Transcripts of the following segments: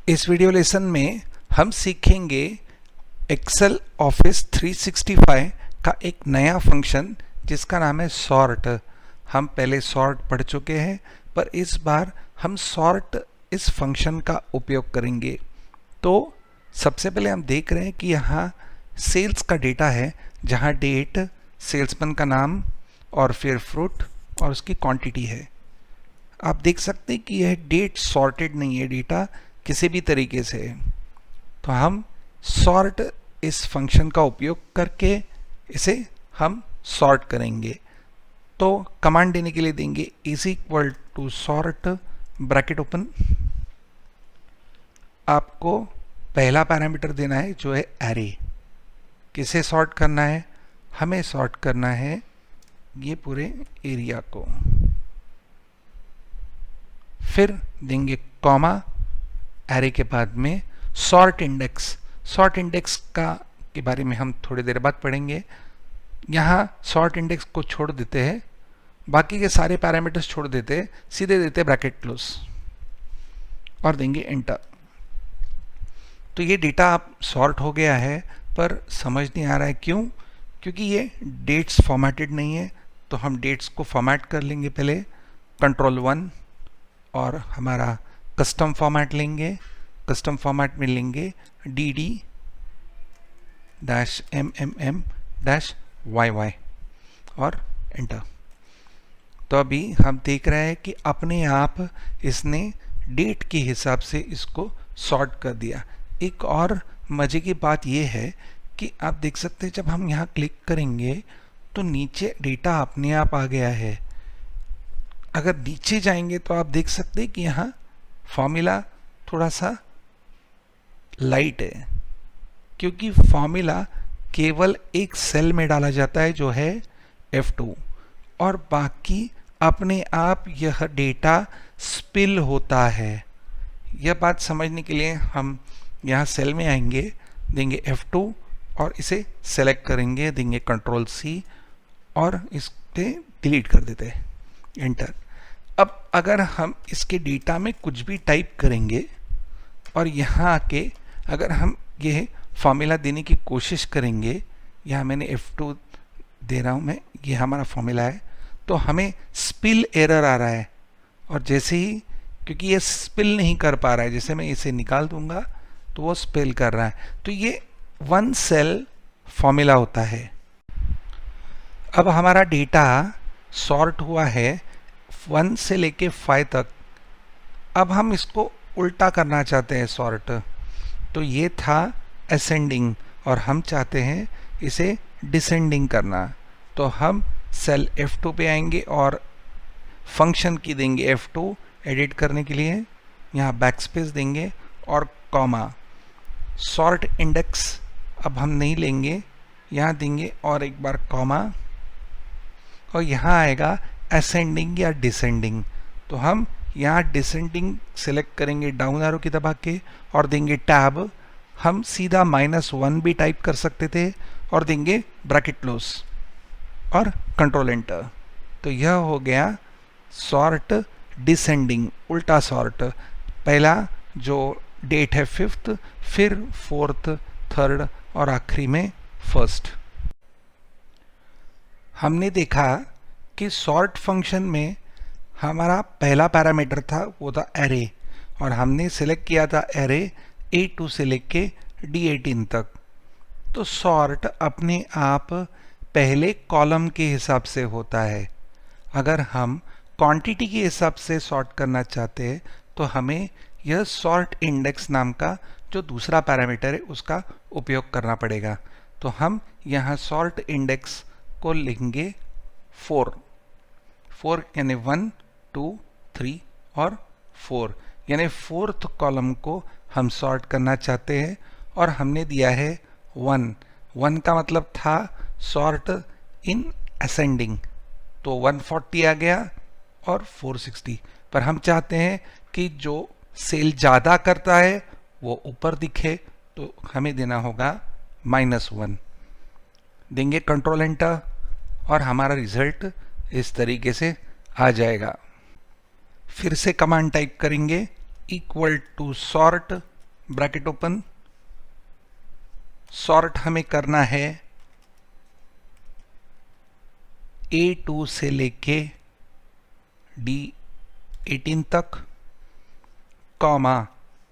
इस video lesson में हम सीखेंगे एक्सेल ऑफिस 365 का एक नया फंक्शन जिसका नाम है सॉर्ट। हम पहले सॉर्ट पढ़ चुके हैं, पर इस बार हम सॉर्ट इस फंक्शन का उपयोग करेंगे। तो सबसे पहले हम देख रहे हैं कि यहाँ सेल्स का डेटा है, जहाँ डेट सेल्समैन का नाम और फिर फ्रूट और उसकी क्वांटिटी है। आप देख सकते हैं कि यह डेट सॉर्टेड नहीं है, डेटा किसी भी तरीके से है। तो हम सॉर्ट इस फंक्शन का उपयोग करके इसे हम सॉर्ट करेंगे। तो कमांड देने के लिए देंगे is equal to sort bracket open. आपको पहला पैरामीटर देना है जो है एरे। किसे सॉर्ट करना है? हमें सॉर्ट करना है ये पूरे एरिया को। फिर देंगे कॉमा, एरे के बाद में सॉर्ट इंडेक्स। सॉर्ट इंडेक्स के बारे में हम थोड़ी देर बाद पढ़ेंगे। यहाँ सॉर्ट इंडेक्स को छोड़ देते हैं, बाकी के सारे पैरामीटर्स छोड़ देते हैं, सीधे देते ब्रैकेट क्लोज और देंगे एंटर। तो ये डेटा आप सॉर्ट हो गया है, पर समझ नहीं आ रहा है क्यों? क्योंकि ये डेट्स फॉर्मेटेड नहीं है। तो हम डेट्स को फॉर्मेट कर लेंगे पहले, कंट्रोल 1, और हमारा कस्टम फॉर्मेट लेंगे। कस्टम फॉर्मेट में लेंगे dd-mmm-yy और एंटर। तो अभी हम देख रहे हैं कि अपने आप इसने डेट के हिसाब से इसको सॉर्ट कर दिया। एक और मजे की बात यह है कि आप देख सकते हैं जब हम यहाँ क्लिक करेंगे तो नीचे डेटा अपने आप आ गया है। अगर नीचे जाएंगे तो आप देख सकते हैं कि यहाँ फॉर्मूला थोड़ा सा लाइट है, क्योंकि फॉर्मूला केवल एक सेल में डाला जाता है जो है F2, और बाकी अपने आप यह डेटा स्पिल होता है। यह बात समझने के लिए हम यहाँ सेल में आएंगे, देंगे F2 और इसे सेलेक्ट करेंगे, देंगे कंट्रोल C और इसके डिलीट कर देते हैं, एंटर। अब अगर हम इसके डेटा में कुछ भी टाइप करेंगे और यहाँ आके अगर हम ये फॉर्मूला देने की कोशिश करेंगे, यहाँ मैंने F2 दे रहा हूँ मैं, ये हमारा फॉर्मूला है, तो हमें स्पिल एरर आ रहा है। और जैसे ही, क्योंकि ये स्पिल नहीं कर पा रहा है, जैसे मैं इसे निकाल दूंगा तो वो स्पिल कर रहा है। तो ये वन सेल फॉर्मूला होता है। अब हमारा डेटा सॉर्ट हुआ है 1 से लेके 5 तक। अब हम इसको उल्टा करना चाहते हैं सॉर्ट। तो ये था असेंडिंग और हम चाहते हैं इसे डिसेंडिंग करना। तो हम सेल F2 पे आएंगे और फंक्शन की देंगे F2 एडिट करने के लिए, यहाँ बैकस्पेस देंगे और कॉमा। सॉर्ट इंडेक्स अब हम नहीं लेंगे, यहाँ देंगे और एक बार कॉमा, और यहाँ आएगा असेंडिंग या डिसेंडिंग। तो हम यहाँ डिसेंडिंग सेलेक्ट करेंगे डाउन एरो की दबा के और देंगे टैब। हम सीधा -1 भी टाइप कर सकते थे और देंगे ब्रैकेट क्लोज और कंट्रोल एंटर। तो यह हो गया सॉर्ट डिसेंडिंग, उल्टा सॉर्ट। पहला जो डेट है 5th, फिर 4th, 3rd और आखिरी में 1st। हमने देखा कि सॉर्ट फंक्शन में हमारा पहला पैरामीटर था वो था एरे, और हमने सिलेक्ट किया था एरे A2 से लेके D18 तक। तो सॉर्ट अपने आप पहले कॉलम के हिसाब से होता है। अगर हम क्वांटिटी के हिसाब से सॉर्ट करना चाहते हैं तो हमें यह सॉर्ट इंडेक्स नाम का जो दूसरा पैरामीटर है उसका उपयोग करना पड़ेगा। तो हम यहाँ सॉर्ट इंडेक्स को लेंगे 4 यानी 1, 2, 3 और 4, यानी 4th कॉलम को हम सॉर्ट करना चाहते हैं, और हमने दिया है 1 का मतलब था सॉर्ट इन असेंडिंग। तो 140 आ गया और 460, पर हम चाहते हैं कि जो सेल ज़्यादा करता है वो ऊपर दिखे, तो हमें देना होगा -1। देंगे कंट्रोल एंटर और हमारा रिजल्ट इस तरीके से आ जाएगा। फिर से कमांड टाइप करेंगे equal to sort bracket open, sort हमें करना है A2 से लेके D18 तक, comma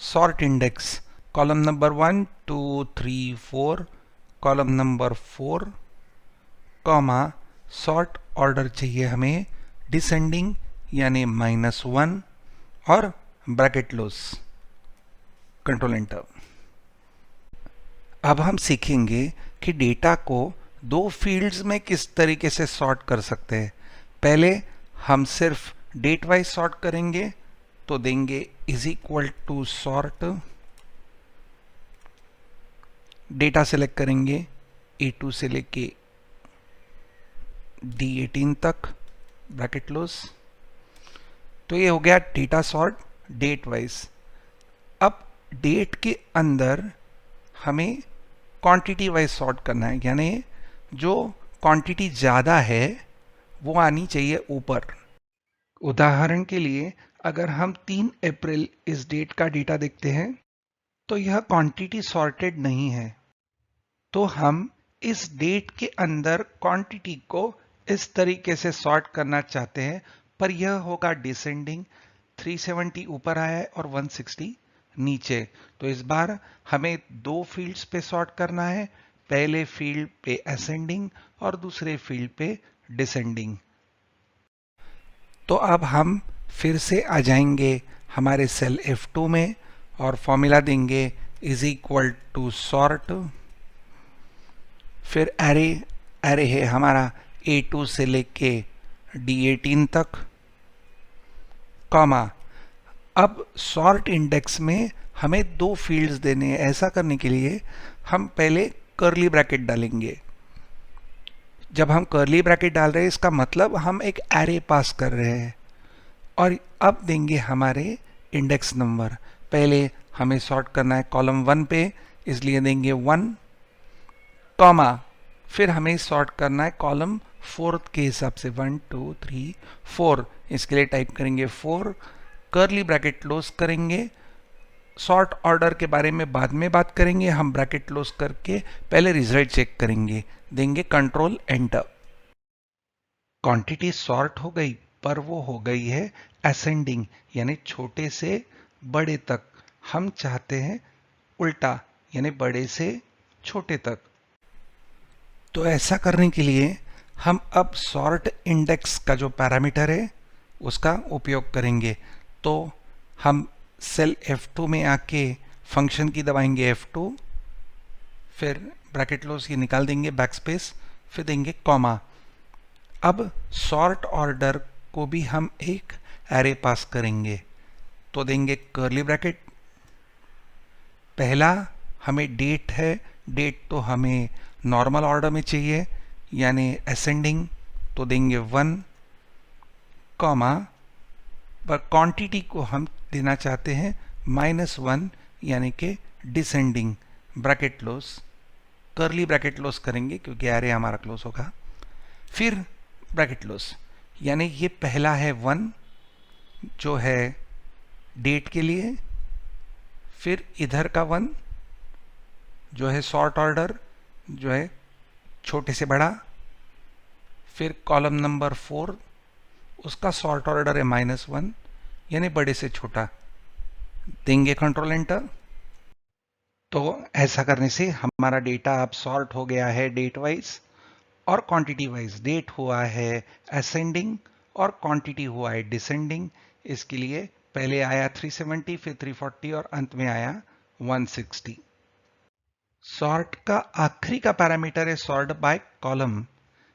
sort index column number 1 2 3 4, column number 4, comma sort order चाहिए हमें डिसेंडिंग यानी -1 और ब्रैकेट क्लोज, कंट्रोल एंटर। अब हम सीखेंगे कि डेटा को दो फील्ड्स में किस तरीके से सॉर्ट कर सकते हैं। पहले हम सिर्फ डेट वाइज सॉर्ट करेंगे, तो देंगे is equal to sort, data select करेंगे A2 से लेके D18 तक, ब्रैकेट क्लोज। तो ये हो गया डेटा सॉर्ट डेट वाइज। अब डेट के अंदर हमें क्वांटिटी वाइज सॉर्ट करना है, यानी जो क्वांटिटी ज़्यादा है वो आनी चाहिए ऊपर। उदाहरण के लिए अगर हम 3 अप्रैल इस डेट का डेटा देखते हैं तो यह क्वांटिटी सॉर्टेड नहीं है, तो हम इस डेट के अंदर क्वांटिटी को इस तरीके से सॉर्ट करना चाहते हैं, पर यह होगा डिसेंडिंग, 370 ऊपर आया है और 160 नीचे। तो इस बार हमें दो फील्ड्स पे सॉर्ट करना है, पहले फील्ड पे असेंडिंग और दूसरे फील्ड पे डिसेंडिंग। तो अब हम फिर से आ जाएंगे हमारे सेल F2 में और फॉर्मूला देंगे इज इक्वल टू सॉर्ट, फिर एरे है हमारा A2 से लेके D18 तक, कॉमा अब सॉर्ट इंडेक्स में हमें दो फील्ड्स देने हैं। ऐसा करने के लिए हम पहले कर्ली ब्रैकेट डालेंगे। जब हम कर्ली ब्रैकेट डाल रहे हैं इसका मतलब हम एक एरे पास कर रहे हैं, और अब देंगे हमारे इंडेक्स नंबर। पहले हमें सॉर्ट करना है कॉलम 1 पे, इसलिए देंगे 1, कॉमा फिर हमें सॉर्ट करना है कॉलम 4 के हिसाब से 1 2 3 4, इसके लिए टाइप करेंगे 4, कर्ली ब्रैकेट क्लोज करेंगे। सॉर्ट ऑर्डर के बारे में बाद में बात करेंगे, हम ब्रैकेट क्लोज करके पहले रिजल्ट चेक करेंगे, देंगे कंट्रोल एंटर। क्वांटिटी सॉर्ट हो गई, पर वो हो गई है असेंडिंग, यानी छोटे से बड़े तक। हम चाहते हैं उल्टा, यानी बड़े से छोटे तक। तो ऐसा करने के लिए हम अब सॉर्ट इंडेक्स का जो पैरामीटर है उसका उपयोग करेंगे। तो हम सेल F2 में आके फंक्शन की दबाएंगे F2, फिर ब्रैकेट क्लोज ये निकाल देंगे बैकस्पेस, फिर देंगे कॉमा। अब सॉर्ट ऑर्डर को भी हम एक एरे पास करेंगे, तो देंगे कर्ली ब्रैकेट। पहला हमें डेट है, डेट तो हमें नॉर्मल ऑर्डर में चाहिए यानी असेंडिंग, तो देंगे 1, कॉमा पर क्वांटिटी को हम देना चाहते हैं -1 यानी कि descending, bracket close, curly bracket close करेंगे क्योंकि एरे हमारा क्लोज होगा, फिर ब्रैकेट क्लोज। यानी ये पहला है 1 जो है डेट के लिए, फिर इधर का 1 जो है सॉर्ट ऑर्डर जो है छोटे से बड़ा, फिर कॉलम नंबर 4 उसका सॉर्ट ऑर्डर है -1 यानी बड़े से छोटा, देंगे कंट्रोल एंटर। तो ऐसा करने से हमारा डेटा अब सॉर्ट हो गया है डेट वाइज और क्वांटिटी वाइज। डेट हुआ है असेंडिंग और क्वांटिटी हुआ है डिसेंडिंग। इसके लिए पहले आया 370, फिर 340 और अंत में आया 160। सॉर्ट का आखिरी का पैरामीटर है sort by column.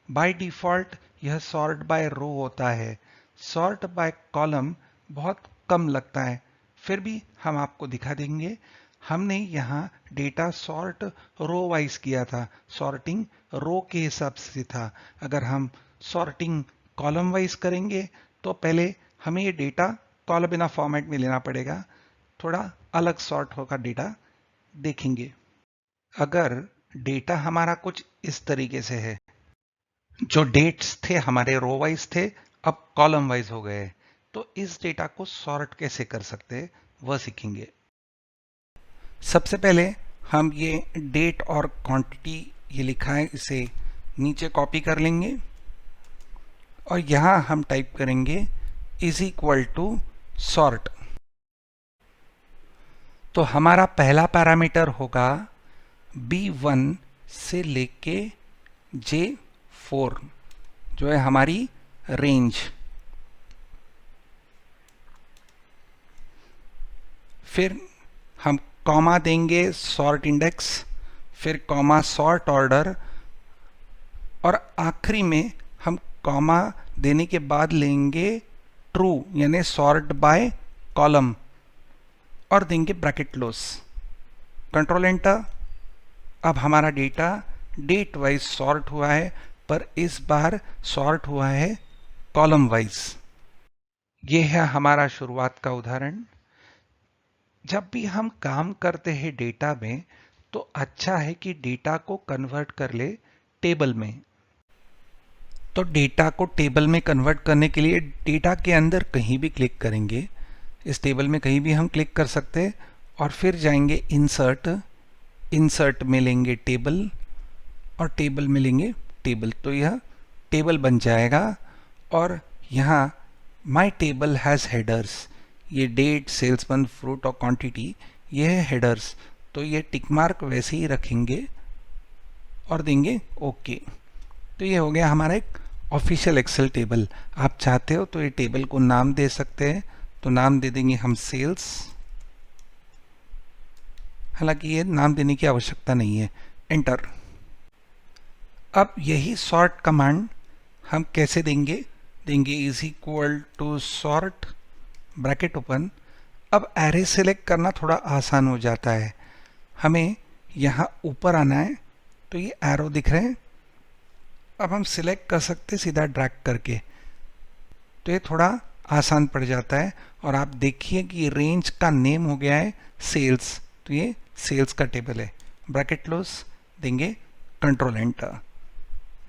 By default यह सॉर्ट बाय रो होता है, सॉर्ट बाय कॉलम बहुत कम लगता है, फिर भी हम आपको दिखा देंगे। हमने यहाँ डेटा सॉर्ट रो वाइज किया था, सॉर्टिंग रो के हिसाब से था। अगर हम सॉर्टिंग कॉलम वाइज करेंगे तो पहले हमें ये डेटा कॉलमनार फॉर्मेट में लेना पड़ेगा, थोड़ा अलग सॉर्ट होगा डेटा, देखेंगे। अगर डेटा हमारा कुछ इस तरीके से है, जो डेट्स थे हमारे रो वाइज थे अब कॉलम वाइज हो गए, तो इस डेटा को सॉर्ट कैसे कर सकते हैं वह सीखेंगे। सबसे पहले हम ये डेट और क्वांटिटी ये लिखा है इसे नीचे कॉपी कर लेंगे और यहाँ हम टाइप करेंगे इज इक्वल टू सॉर्ट। तो हमारा पहला पैरामीटर होगा B1 से लेके J4 जो है हमारी रेंज। फिर हम कॉमा देंगे सॉर्ट इंडेक्स, फिर कॉमा सॉर्ट ऑर्डर और आखिरी में हम कॉमा देने के बाद लेंगे ट्रू यानी सॉर्ट बाय कॉलम और देंगे ब्रैकेट क्लोज, कंट्रोल एंटर। अब हमारा डेटा डेट वाइज सॉर्ट हुआ है, पर इस बार सॉर्ट हुआ है कॉलम वाइज। ये है हमारा शुरुआत का उदाहरण। जब भी हम काम करते हैं डेटा में तो अच्छा है कि डेटा को कन्वर्ट कर ले टेबल में। तो डेटा को टेबल में कन्वर्ट करने के लिए डेटा के अंदर कहीं भी क्लिक करेंगे, इस टेबल में कहीं भी हम क्लिक कर सकते हैं और फिर जाएंगे इंसर्ट में लेंगे टेबल और टेबल में लेंगे टेबल, तो यह टेबल बन जाएगा। और यहाँ माई टेबल हैज़ हेडर्स, ये डेट, सेल्समैन, फ्रूट और क्वांटिटी ये है हेडर्स, तो ये टिक मार्क वैसे ही रखेंगे और देंगे ओके। तो ये हो गया हमारा एक ऑफिशियल एक्सेल टेबल। आप चाहते हो तो ये टेबल को नाम दे सकते हैं, तो नाम दे देंगे हम सेल्स, हालांकि ये नाम देने की आवश्यकता नहीं है, एंटर। अब यही सॉर्ट कमांड हम कैसे देंगे is equal to sort bracket open. अब एरे सेलेक्ट करना थोड़ा आसान हो जाता है। हमें यहाँ ऊपर आना है, तो ये एरो दिख रहे हैं, अब हम सिलेक्ट कर सकते सीधा ड्रैग करके, तो ये थोड़ा आसान पड़ जाता है। और आप देखिए कि रेंज का नेम हो गया है सेल्स, तो ये सेल्स का टेबल है, ब्रैकेट क्लोज देंगे, कंट्रोल एंटर।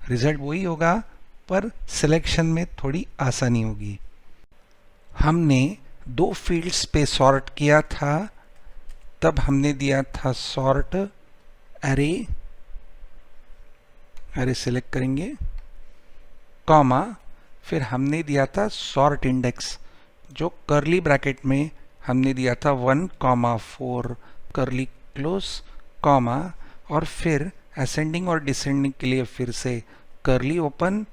रिजल्ट वही होगा पर सिलेक्शन में थोड़ी आसानी होगी। हमने दो फील्ड्स पे सॉर्ट किया था, तब हमने दिया था सॉर्ट एरे सिलेक्ट करेंगे, कॉमा, फिर हमने दिया था सॉर्ट इंडेक्स जो कर्ली ब्रैकेट में हमने दिया था 1,4 कर्ली क्लोज, कॉमा, और फिर असेंडिंग और डिसेंडिंग के लिए फिर से कर्ली ओपन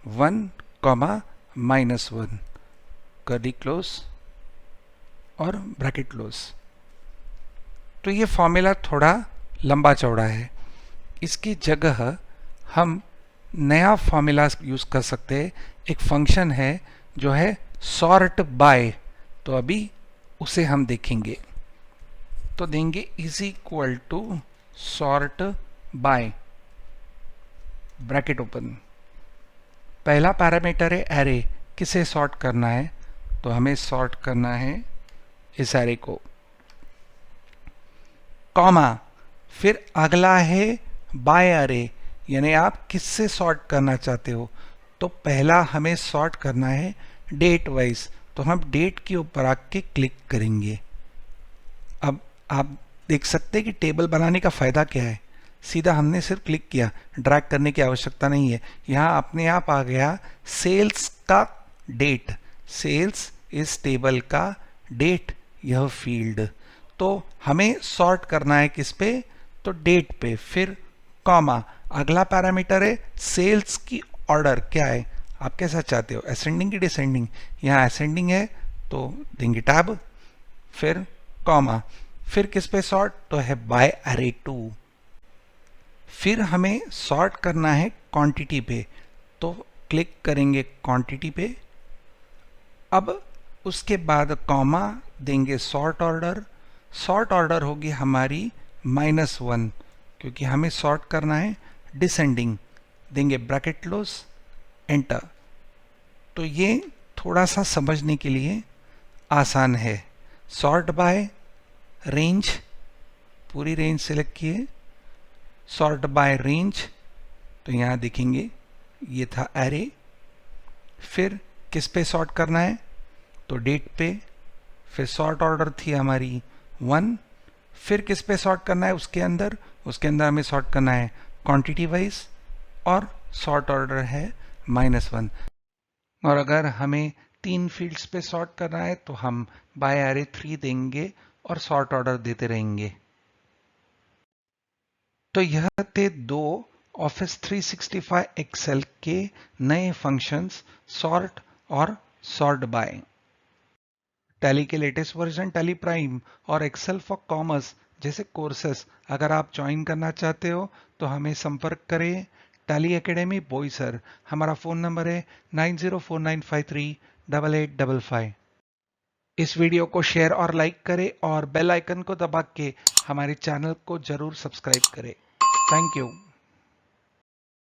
1,-1 कर्ली क्लोज और ब्रैकेट क्लोज। तो ये फॉर्मूला थोड़ा लंबा चौड़ा है, इसकी जगह हम नया फॉर्मूला यूज कर सकते हैं। एक फंक्शन है जो है सॉर्ट बाय, तो अभी उसे हम देखेंगे। तो देंगे is equal to sort by bracket open. पहला पैरामीटर है एरे, किसे सॉर्ट करना है, तो हमें सॉर्ट करना है इस एरे को, कॉमा, फिर अगला है बाय एरे, यानी आप किससे सॉर्ट करना चाहते हो। तो पहला हमें सॉर्ट करना है डेट वाइज, तो हम डेट के ऊपर आके क्लिक करेंगे। अब आप देख सकते हैं कि टेबल बनाने का फायदा क्या है, सीधा हमने सिर्फ क्लिक किया, ड्रैग करने की आवश्यकता नहीं है। यहाँ अपने आप आ गया सेल्स का डेट, सेल्स इस टेबल का डेट, यह फील्ड। तो हमें सॉर्ट करना है किस पे, तो डेट पे, फिर कॉमा, अगला पैरामीटर है सेल्स की ऑर्डर क्या है, आप कैसा चाहते हो, असेंडिंग की डिसेंडिंग, यहाँ असेंडिंग है तो देंगे टैब, फिर कॉमा, फिर किस पे सॉर्ट, तो है बाय एरे 2। फिर हमें सॉर्ट करना है क्वांटिटी पे, तो क्लिक करेंगे क्वांटिटी पे। अब उसके बाद कॉमा देंगे सॉर्ट ऑर्डर होगी हमारी -1, क्योंकि हमें सॉर्ट करना है डिसेंडिंग, देंगे ब्रैकेट क्लोज, एंटर। तो ये थोड़ा सा समझने के लिए आसान है। सॉर्ट बाय रेंज, पूरी रेंज सेलेक्ट किए, सॉर्ट बाय रेंज, तो यहाँ देखेंगे ये था एरे। फिर किस पे सॉर्ट करना है, तो डेट पे, फिर सॉर्ट ऑर्डर थी हमारी 1, फिर किस पे सॉर्ट करना है उसके अंदर हमें सॉर्ट करना है क्वांटिटी वाइज और सॉर्ट ऑर्डर है -1। और अगर हमें 3 फील्ड्स पे सॉर्ट करना है तो हम बाय एरे 3 देंगे और सॉर्ट ऑर्डर देते रहेंगे। तो यह थे 2 ऑफिस 365 एक्सेल के नए फंक्शंस सॉर्ट और सॉर्ट बाय। टैली के लेटेस्ट वर्जन टैली प्राइम और एक्सेल फॉर कॉमर्स जैसे कोर्सेस अगर आप ज्वाइन करना चाहते हो तो हमें संपर्क करें। टैली एकेडमी बोईसर, हमारा फ़ोन नंबर है 9049538855। इस वीडियो को शेयर और लाइक करें और बेल आइकन को दबा के हमारे चैनल को जरूर सब्सक्राइब करें। Thank you.